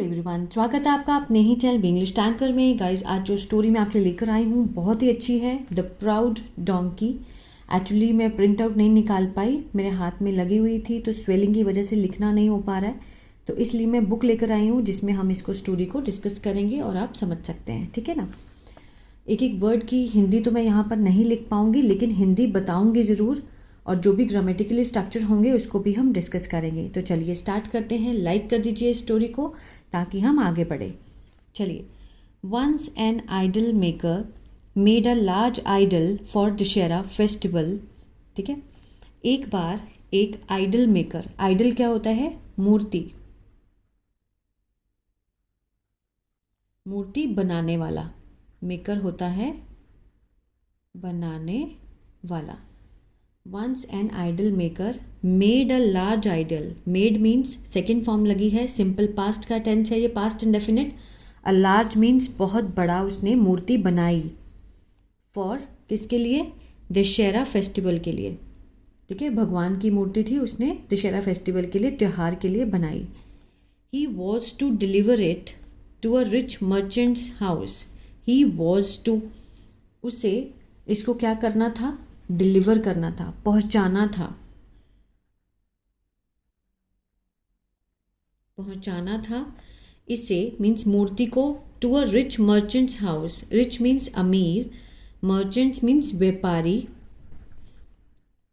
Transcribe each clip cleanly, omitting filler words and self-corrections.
Everyone, स्वागत है आपका अपने ही चैनल इंग्लिश टैंकर में। गाइस, आज जो स्टोरी मैं आपके लिए लेकर आई हूँ बहुत ही अच्छी है, द प्राउड डोंकी। एक्चुअली मैं प्रिंट आउट नहीं निकाल पाई, मेरे हाथ में लगी हुई थी तो स्वेलिंग की वजह से लिखना नहीं हो पा रहा है, तो इसलिए मैं बुक लेकर आई हूँ जिसमें हम इसको स्टोरी को डिस्कस करेंगे और आप समझ सकते हैं, ठीक है ना। एक एक वर्ड की हिंदी तो मैं यहाँ पर नहीं लिख पाऊँगी, लेकिन हिंदी बताऊँगी ज़रूर, और जो भी ग्रामेटिकली स्ट्रक्चर होंगे उसको भी हम डिस्कस करेंगे। तो चलिए स्टार्ट करते हैं। लाइक कर दीजिए स्टोरी को ताकि हम आगे बढ़े। चलिए। Once an idol maker made a large idol for Dussehra festival. ठीक है, एक बार एक आइडल मेकर, आइडल क्या होता है? मूर्ति, मूर्ति बनाने वाला। मेकर होता है बनाने वाला। Once an idol maker made a large idol. Made means second form लगी है, सिंपल पास्ट का टेंस है ये, past indefinite. A large means बहुत बड़ा उसने मूर्ति बनाई। फॉर किसके लिए? दशहरा फेस्टिवल के लिए। ठीक है, भगवान की मूर्ति थी, उसने दशहरा फेस्टिवल के लिए, त्यौहार के लिए बनाई। He was to deliver it to a rich merchant's house. He was to, उसे इसको क्या करना था? डिलीवर करना था, पहुंचाना था। पहुंचाना था इसे मीन्स मूर्ति को to a rich merchant's house. Rich means अमीर, मर्चेंट्स मीन्स व्यापारी।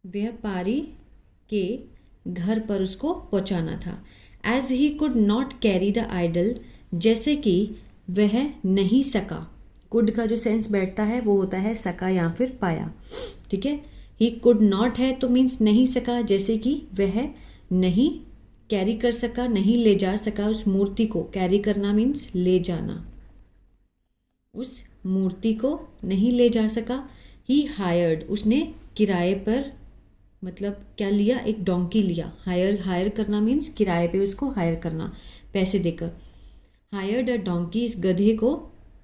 व्यापारी के घर पर उसको पहुंचाना था। As he could not carry the idol, जैसे कि वह नहीं सका। कुड का जो सेंस बैठता है वो होता है सका या फिर पाया। ठीक है, ही कुड नॉट है तो मीन्स नहीं सका, जैसे कि वह नहीं कैरी कर सका, नहीं ले जा सका उस मूर्ति को। कैरी करना मीन्स ले जाना, उस मूर्ति को नहीं ले जा सका। ही हायर्ड, उसने किराए पर, मतलब क्या लिया? एक डोंकी लिया। हायर करना मीन्स किराए पे उसको हायर करना, पैसे देकर। हायर्ड अ डोंकी, इस गधे को,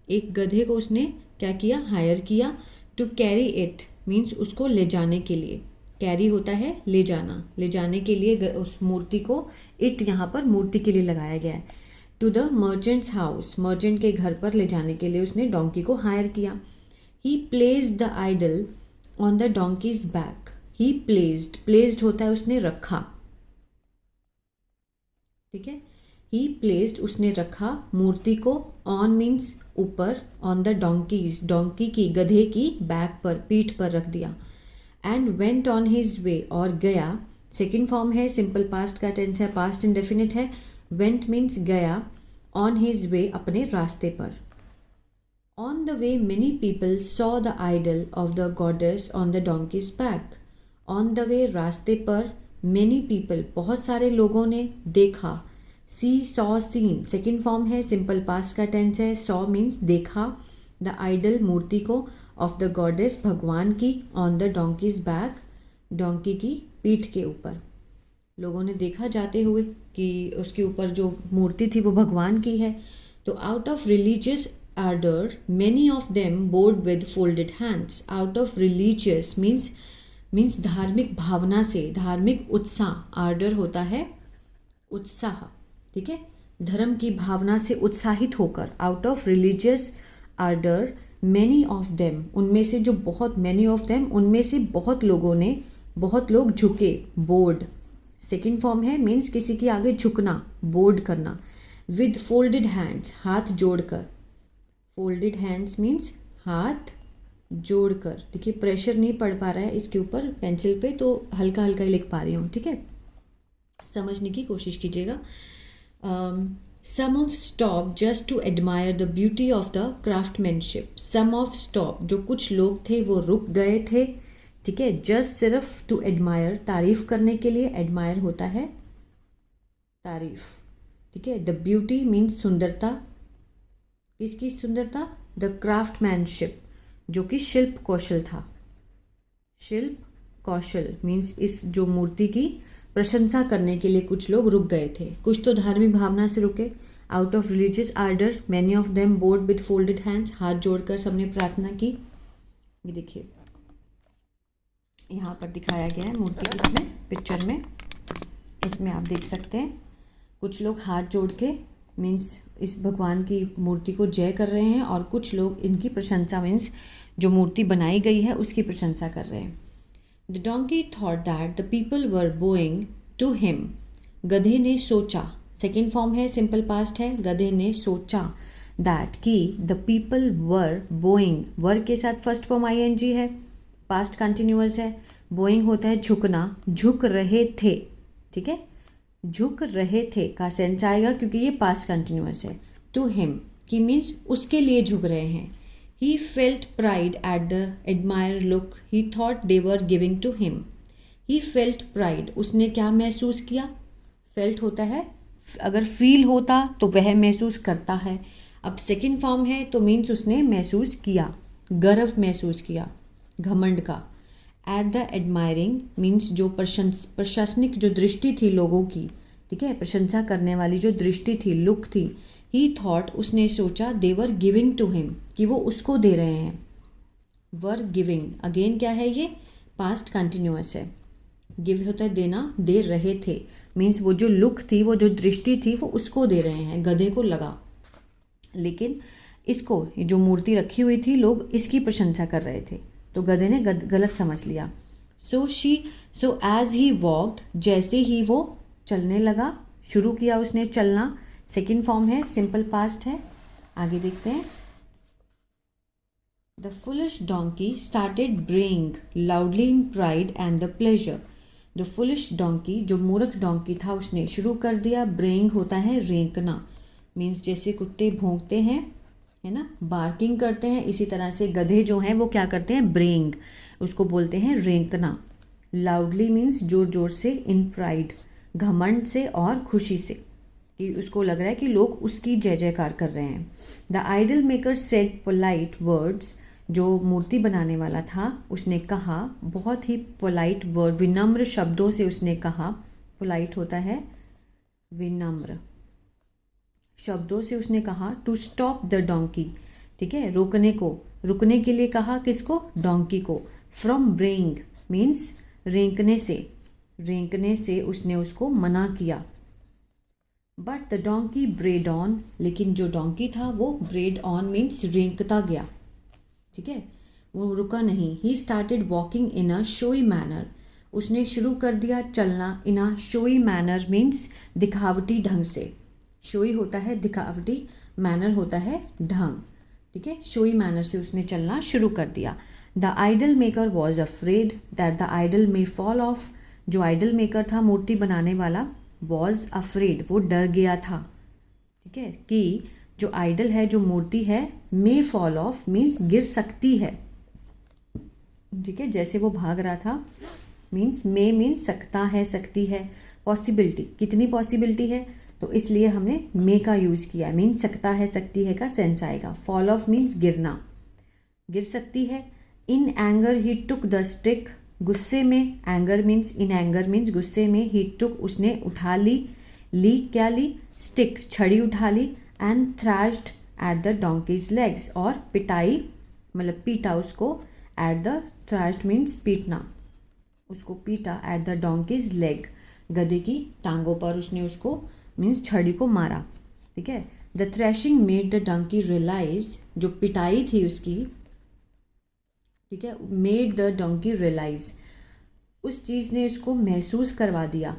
एक गधे को उसने क्या किया? हायर किया। टू कैरी इट मीन्स उसको ले जाने के लिए। कैरी होता है ले जाना, ले जाने के लिए उस मूर्ति को। इट यहाँ पर मूर्ति के लिए लगाया गया है। To the merchant's house, merchant के घर पर ले जाने के लिए उसने डोंकी को हायर किया। He placed the idol on the donkey's back. He placed, placed होता है उसने रखा। ठीक है, ही प्लेस्ड उसने रखा मूर्ति को, ऑन मीन्स ऊपर, ऑन द डोंकीज, डोंकी की, गधे की बैक पर, पीठ पर रख दिया। And went on his way, और गया। सेकेंड फॉर्म है, सिंपल पास्ट का टेंस है, पास्ट इंडेफिनिट है। वेंट मीन्स गया, ऑन हिज वे अपने रास्ते पर। On the way many people saw the idol of the goddess on the donkey's back. On the way रास्ते पर, मेनी पीपल बहुत सारे लोगों ने देखा। सी सॉ सीन, सेकेंड फॉर्म है, सिंपल पास्ट का टेंस है। सॉ मीन्स देखा, द आइडल मूर्ति को, ऑफ द गॉडेस भगवान की, on the donkey's back donkey की पीठ के ऊपर। लोगों ने देखा जाते हुए कि उसके ऊपर जो मूर्ति थी वो भगवान की है। तो out of religious order many of them board with folded hands. Out of religious means धार्मिक भावना से, धार्मिक उत्साह। आर्डर होता है उत्साह। ठीक है, धर्म की भावना से उत्साहित होकर। Out of religious order many of them, उनमें से जो बहुत, मैनी ऑफ देम उनमें से बहुत लोगों ने, बहुत लोग झुके। बोर्ड सेकेंड फॉर्म है, मीन्स किसी के आगे झुकना, बोर्ड करना। विद फोल्डेड हैंड्स, हाथ जोड़कर। फोल्डेड हैंड्स मीन्स हाथ जोड़कर। देखिए प्रेशर नहीं पड़ पा रहा है इसके ऊपर पेंसिल पे, तो हल्का हल्का ही लिख पा रही हूँ। ठीक है, समझने की कोशिश कीजिएगा। Some of stopped just to admire the beauty of the craftsmanship. Some of stopped, जो कुछ लोग थे वो रुक गए थे। ठीक है, just सिर्फ to admire, तारीफ करने के लिए। admire होता है तारीफ। ठीक है, the beauty means सुंदरता। किसकी सुंदरता? the craftsmanship, जो कि शिल्प कौशल था। शिल्प कौशल मीन्स इस जो मूर्ति की प्रशंसा करने के लिए कुछ लोग रुक गए थे। कुछ तो धार्मिक भावना से रुके। Out of religious order many of them board with folded hands, हाथ जोड़कर सबने प्रार्थना की। ये देखिए यहाँ पर दिखाया गया है मूर्ति, इसमें पिक्चर में, इसमें आप देख सकते हैं कुछ लोग हाथ जोड़ के मीन्स इस भगवान की मूर्ति को जय कर रहे हैं, और कुछ लोग इनकी प्रशंसा मीन्स जो मूर्ति बनाई गई है उसकी प्रशंसा कर रहे हैं। The donkey thought that the people were bowing to him. गधे ने सोचा, सेकेंड फॉर्म है, सिंपल पास्ट है, गधे ने सोचा दैट कि the people were bowing, were के साथ फर्स्ट फॉर्म ING है, पास्ट कंटिन्यूअस है, बोइंग होता है झुकना, झुक रहे थे, ठीक है, झुक रहे थे का सेंस आएगा क्योंकि ये पास्ट कंटिन्यूअस है। टू हिम की मीन्स उसके लिए झुक रहे हैं। He felt pride at the admire look he thought they were giving to him. He felt pride, उसने क्या महसूस किया, फेल्ट होता है अगर फील होता तो वह महसूस करता है, अब सेकंड फॉर्म है तो मीन्स उसने महसूस किया, गर्व महसूस किया, घमंड का। एट द एडमायरिंग मीन्स जो प्रशंसनिक जो दृष्टि थी लोगों की, ठीक है, प्रशंसा करने वाली जो दृष्टि थी, लुक थी। ही थॉट, उसने सोचा, दे वर गिविंग टू हिम, कि वो उसको दे रहे हैं। वर गिविंग अगेन क्या है, ये पास्ट कंटिन्यूअस है, गिव होता है देना, दे रहे थे, मीन्स वो जो लुक थी, वो जो दृष्टि थी, वो उसको दे रहे हैं, गधे को लगा। लेकिन इसको जो मूर्ति रखी हुई थी लोग इसकी प्रशंसा कर रहे थे, तो गधे ने गलत समझ लिया। सो एज ही वॉक्ड, जैसे ही वो चलने लगा, शुरू किया उसने चलना, सेकेंड फॉर्म है, सिंपल पास्ट है। आगे देखते हैं। The foolish donkey started braying loudly in pride and the pleasure. The foolish donkey, जो मूर्ख डोंकी था, उसने शुरू कर दिया, ब्रेइंग होता है रेंकना, मीन्स जैसे कुत्ते भौंकते हैं, है ना, बार्किंग करते हैं, इसी तरह से गधे जो हैं वो क्या करते हैं, ब्रेइंग, उसको बोलते हैं रेंकना। लाउडली मीन्स जोर जोर से, इन प्राइड घमंड से और खुशी से, कि उसको लग रहा है कि लोग उसकी जय जयकार कर रहे हैं। The idol maker said polite words, जो मूर्ति बनाने वाला था उसने कहा बहुत ही पोलाइट वर्ड, विनम्र शब्दों से उसने कहा, पोलाइट होता है विनम्र शब्दों से उसने कहा, टू स्टॉप द डोंकी, ठीक है, रोकने को, रुकने के लिए कहा, किसको, डोंकी को। फ्रॉम ब्रेइंग मीन्स रेंकने से उसने उसको मना किया। But the donkey bread on, लेकिन जो डोंकी था वो ब्रेड ऑन मीन्स रेंकता गया, ठीक है, वो रुका नहीं। He started walking in a showy manner, उसने शुरू कर दिया चलना, इन अ शोई मैनर मीन्स दिखावटी ढंग से, शोई होता है दिखावटी, मैनर होता है ढंग, ठीक है, शोई मैनर से उसने चलना शुरू कर दिया। The idol maker was afraid that the idol may fall off, जो आइडल मेकर था मूर्ति बनाने वाला, वॉज अफ्रेड वो डर गया था, ठीक है, कि जो आइडल है, जो मूर्ति है, मे फॉल ऑफ मीन्स गिर सकती है, ठीक है, जैसे वो भाग रहा था, मीन्स मे मीन्स सकता है, सकती है, पॉसिबिलिटी, कितनी पॉसिबिलिटी है, तो इसलिए हमने मे का यूज़ किया, मीन्स सकता है, सकती है का सेंस आएगा। फॉल ऑफ मीन्स गिरना, गिर सकती है। In anger he took the stick, गुस्से में, anger means, in anger means गुस्से में, ही टुक उसने उठा ली, क्या ली, स्टिक छड़ी उठा ली, and thrashed at the donkey's legs, और पिटाई मतलब पीटा उसको, एट द थ्रैश्ड मीन्स पीटना, उसको पीटा, एट द डोंकीज लेग गधे की टांगों पर उसने उसको मीन्स छड़ी को मारा, ठीक है। The thrashing made the donkey realise, जो पिटाई थी उसकी, ठीक है, मेड द डंकी रियलाइज, उस चीज़ ने उसको महसूस करवा दिया,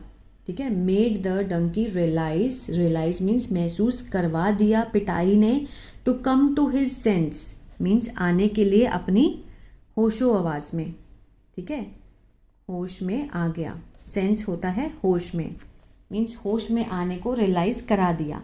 ठीक है, made the donkey realise, realise means महसूस करवा दिया पिटाई ने, to come to his sense means आने के लिए अपनी होशो आवाज़ में, ठीक है, होश में आ गया, सेंस होता है होश में, मीन्स होश में आने को रियलाइज करा दिया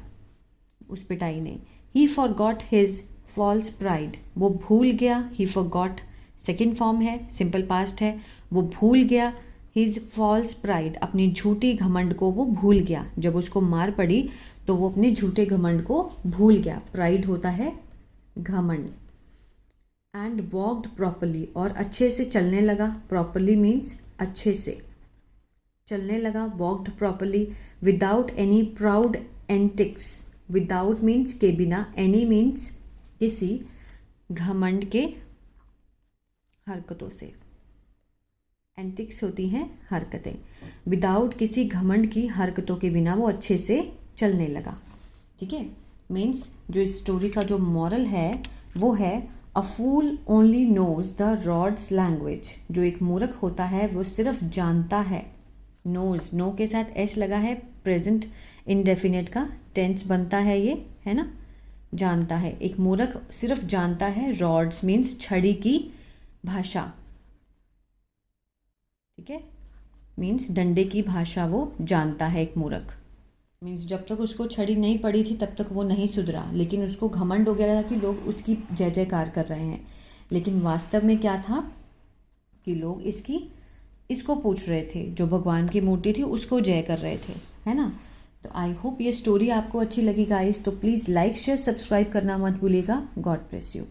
उस पिटाई ने। He forgot his false pride, वो भूल गया, ही फॉरगॉट सेकेंड फॉर्म है, सिंपल पास्ट है, वो भूल गया, हिज फॉल्स प्राइड अपनी झूठी घमंड को वो भूल गया, जब उसको मार पड़ी तो वो अपने झूठे घमंड को भूल गया, प्राइड होता है घमंड। एंड वॉक्ड प्रॉपरली, और अच्छे से चलने लगा, प्रॉपरली मीन्स अच्छे से चलने लगा, walked properly, without any proud antics, without means के बिना, एनी मीन्स किसी, घमंड के हरकतों से, एंटिक्स होती हैं हरकतें, विदाउट किसी घमंड की हरकतों के बिना वो अच्छे से चलने लगा, ठीक है। मीन्स जो इस स्टोरी का जो मॉरल है वो है a fool only knows the rod's language. जो एक मूर्ख होता है वो सिर्फ जानता है, नोज, नो के साथ एस लगा है, प्रेजेंट इंडेफिनिट का टेंस बनता है ये, है ना, जानता है। एक मूर्ख सिर्फ जानता है रॉड्स मीन्स छड़ी की भाषा, ठीक है, मीन्स डंडे की भाषा वो जानता है एक मूर्ख। मीन्स जब तक उसको छड़ी नहीं पड़ी थी तब तक वो नहीं सुधरा, लेकिन उसको घमंड हो गया था कि लोग उसकी जय जयकार कर रहे हैं। लेकिन वास्तव में क्या था कि लोग इसको पूछ रहे थे, जो भगवान की मूर्ति थी उसको जय कर रहे थे, है ना। तो आई होप ये स्टोरी आपको अच्छी लगी गाइस। तो प्लीज़ लाइक शेयर सब्सक्राइब करना मत भूलिएगा। God bless you.